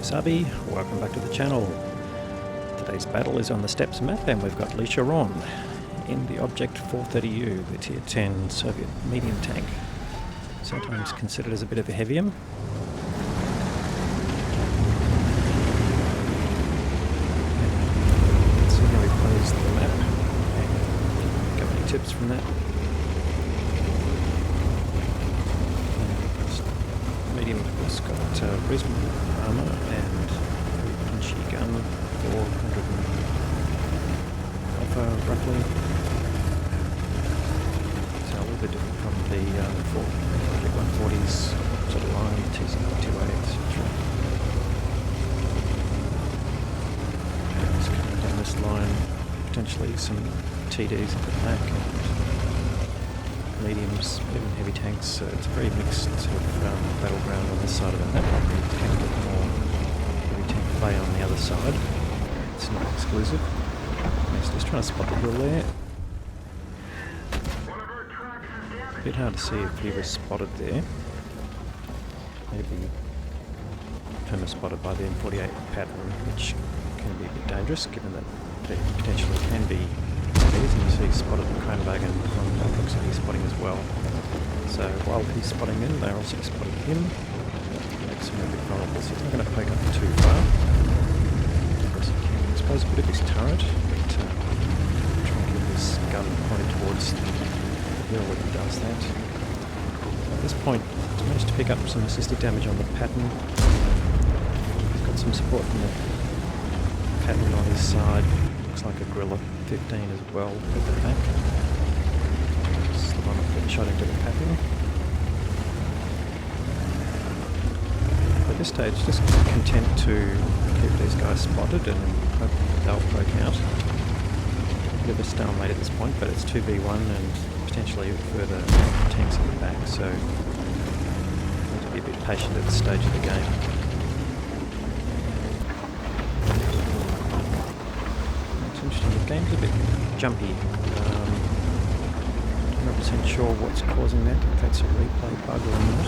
Wasabi, welcome back to the channel. Today's battle is on the Steppes map and we've got Licheron in the Object 430U, the Tier 10 Soviet medium tank. Sometimes considered as a bit of a heavium. Let's see how he plays the map and got any tips from that. Medium of course got reasonable armour and very punchy gun, 400 alpha roughly. So a little bit different from the 140s sort of line, TC2A etc. Just coming down this line, potentially some TDs at the back and mediums, even heavy tanks, so it's a very mixed sort of battleground on this side of the map. We tend to get more heavy tank play on the other side. It's not exclusive. He's just trying to spot the hill there. A bit hard to see if he was spotted there. Maybe perma spotted by the M48 pattern, which can be a bit dangerous given that there potentially can be and you see he's spotted the Kranwagen on proximity spotting as well. So while he's spotting them, they're also spotting him. Makes him a bit vulnerable, so he's not going to poke up too far. Of course he can expose a bit of his turret, but try and keep his gun pointed towards the hill when he does that. At this point, he's managed to pick up some assisted damage on the pattern. He's got some support from the pattern on his side. Looks like a Guerrilla 15 as well at the back. It's the one that shot into the pattern. At this stage, just content to keep these guys spotted and hope they'll poke out. A bit of a stalemate at this point, but it's 2v1 and potentially further tanks at the back, so need to be a bit patient at this stage of the game. The game's a bit jumpy. I'm not 100% sure what's causing that, if that's a replay bug or not.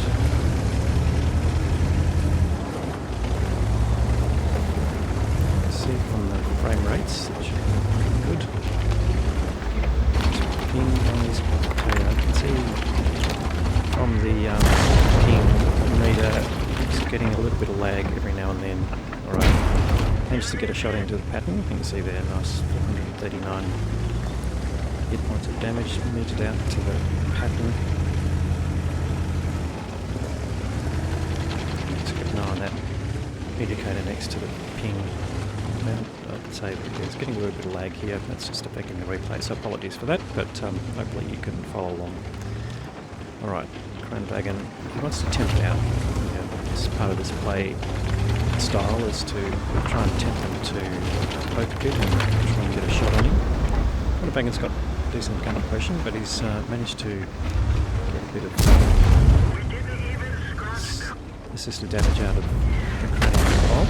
You can see from the frame rates that should be pretty good. Ping on his player. I can see from the ping meter it's getting a little bit of lag every now and then. Alright. Managed to get a shot into the pattern. You can see there, nice 439 hit points of damage meted out to the pattern. Just keep an eye on that indicator next to the ping. I'd say that it's getting a little bit of lag here. That's just affecting the replay, so apologies for that, but hopefully you can follow along. Alright, Kranwagen, he wants to tempt out. This part of this play style is to try and tempt them to poke a bit and try and get a shot on him. Kranwagen's got decent gun oppression, but he's managed to get a bit of assisted damage out of the crane as well.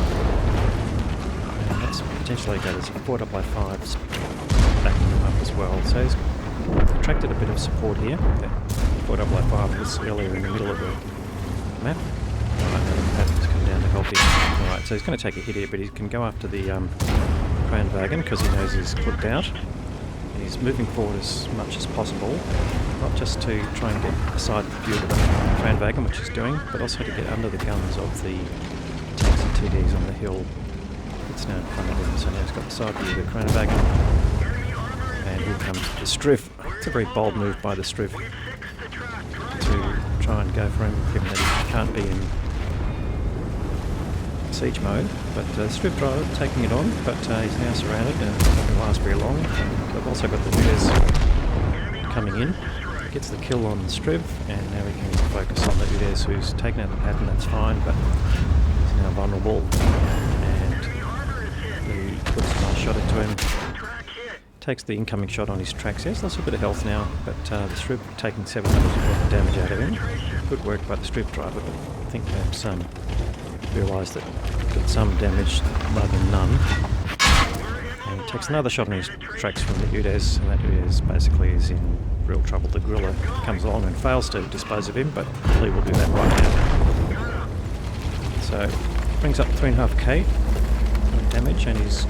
And that's potentially got his 4x5s backing him up as well. So he's attracted a bit of support here. That 4x5 was earlier in the middle of the map. Pattern's come down to help him. Alright, so he's going to take a hit here, but he can go after the Kranwagen because he knows he's clipped out. And he's moving forward as much as possible, not just to try and get a side view of the Kranwagen, which he's doing, but also to get under the guns of the tanks and TDs on the hill that's now in front of him. So now he's got the side view of the Kranwagen. And here comes the Striv. It's a very bold move by the Striv to try and go for him, given that he can't be in siege mode, but Striv driver taking it on, but he's now surrounded and it's not going to last very long. They've also got the Udez coming in. Gets the kill on Striv, and now we can focus on the Udez who's taken out the pattern. That's fine, but he's now vulnerable, and he puts a nice shot into him. Takes the incoming shot on his tracks. He has lost a bit of health now, but the Striv taking 700 worth of damage out of him. Good work by the Striv driver, but I think perhaps realised that some damage rather than none. And he takes another shot on his tracks from the Udez, and that Udez basically is in real trouble. The Guerrilla comes along and fails to dispose of him, but hopefully we'll do that right now. So brings up 3.5k damage, and he's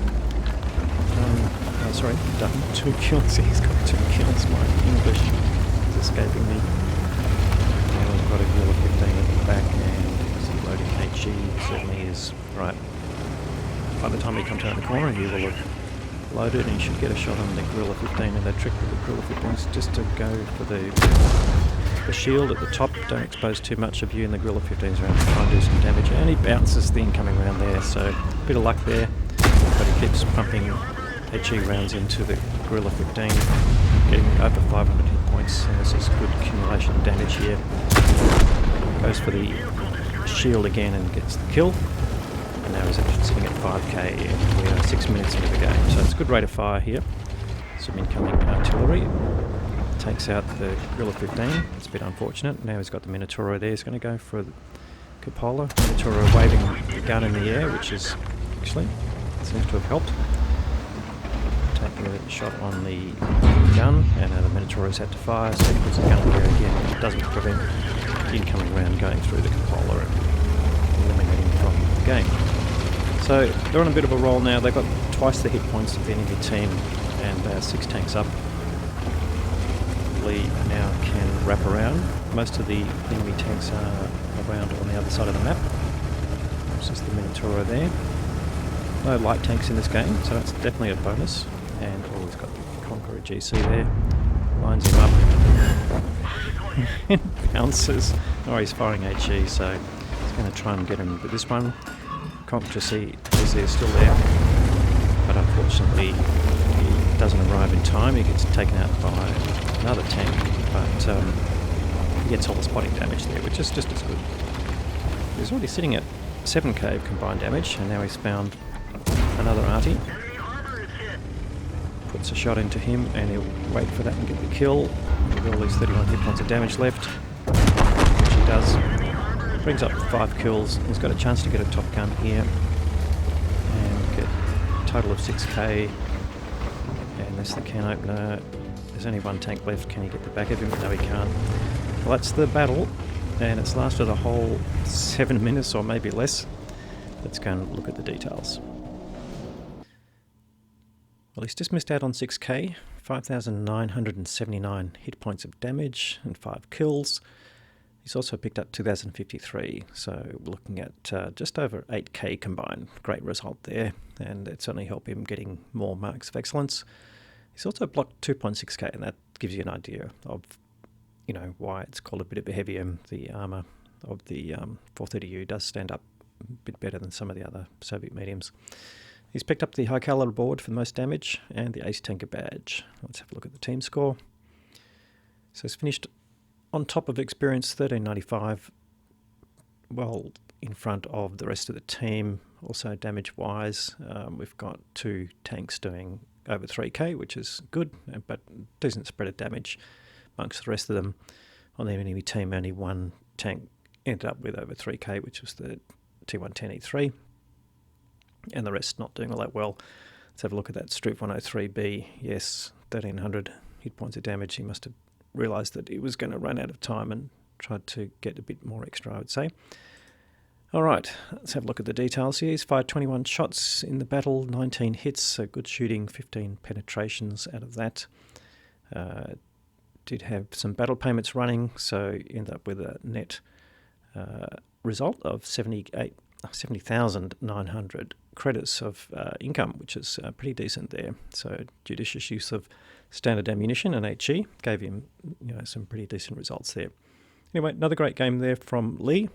done 2 kills. He's got 2 kills. My English is escaping me. Now we've got a Gorilla 15 at the back, and is he loading HE? Certainly is. Right. By the time he comes around the corner, he will have loaded, and he should get a shot on the Gorilla 15. And the trick with the Gorilla 15 is just to go for the shield at the top. Don't expose too much of you, and the Gorilla 15's around to try and do some damage. And he bounces the incoming round there, so a bit of luck there. But he keeps pumping HE rounds into the Gorilla 15, getting over 500 hit points, and this is good accumulation damage here. Goes for the shield again and gets the kill, and now he's actually sitting at 5k, and we are 6 minutes into the game, so it's a good rate of fire here. Some incoming artillery. Takes out the Gorilla 15, it's a bit unfortunate. Now he's got the Minotauro there, he's going to go for the Cupola. Minotauro waving the gun in the air, which is actually seems to have helped. Taking a shot on the gun, and the Minotauro's had to fire, so he puts the gun in the air again, which doesn't prevent the incoming round going through the Cupola and eliminating from the game. So they're on a bit of a roll now. They've got twice the hit points of the enemy team, and 6 tanks up. Lee now can wrap around. Most of the enemy tanks are around on the other side of the map. There's just the Minotauro there. No light tanks in this game, so that's definitely a bonus. And he's got the Conqueror GC there. Lines him up. And bounces. Oh, he's firing HE, so he's going to try and get him with this one. Conqueror GC is still there, but unfortunately he doesn't arrive in time. He gets taken out by another tank, but he gets all the spotting damage there, which is just as good. He's already sitting at 7k of combined damage, and now he's found another arty. Puts a shot into him, and he'll wait for that and get the kill. With all these 31 hit points of damage left, which he does. Brings up 5 kills. He's got a chance to get a top gun here, and get a total of 6k. And that's the can opener. There's only one tank left. Can he get the back of him? No, he can't. Well, that's the battle, and it's lasted a whole 7 minutes or maybe less. Let's go and look at the details. Well, he's just missed out on 6k, 5,979 hit points of damage and 5 kills. He's also picked up 2,053, so we're looking at just over 8k combined. Great result there, and it certainly helped him getting more marks of excellence. He's also blocked 2.6k, and that gives you an idea of, why it's called a bit of a heavier. The armour of the 430U does stand up a bit better than some of the other Soviet mediums. He's picked up the high caliber board for the most damage and the ace tanker badge. Let's have a look at the team score. So he's finished on top of experience, 1395, well in front of the rest of the team. Also damage wise, we've got 2 tanks doing over 3k, which is good, but decent spread of damage amongst the rest of them. On the enemy team, only 1 tank ended up with over 3k, which was the T110E3, and the rest not doing all that well. Let's have a look at that Stroop 103B. Yes, 1300 hit points of damage. He must have realised that he was going to run out of time and tried to get a bit more extra, I would say. Alright, let's have a look at the details here. He's fired 21 shots in the battle, 19 hits, so good shooting, 15 penetrations out of that. Did have some battle payments running, so ended up with a net result of 70,900 credits of income, which is pretty decent there. So judicious use of standard ammunition and HE gave him some pretty decent results there. Anyway, another great game there from Lee.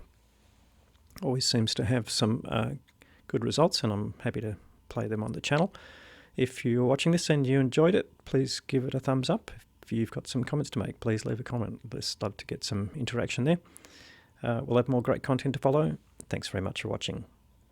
Always seems to have some good results, and I'm happy to play them on the channel. If you're watching this and you enjoyed it, please give it a thumbs up. If you've got some comments to make, please leave a comment. Let's love to get some interaction there. We'll have more great content to follow. Thanks very much for watching.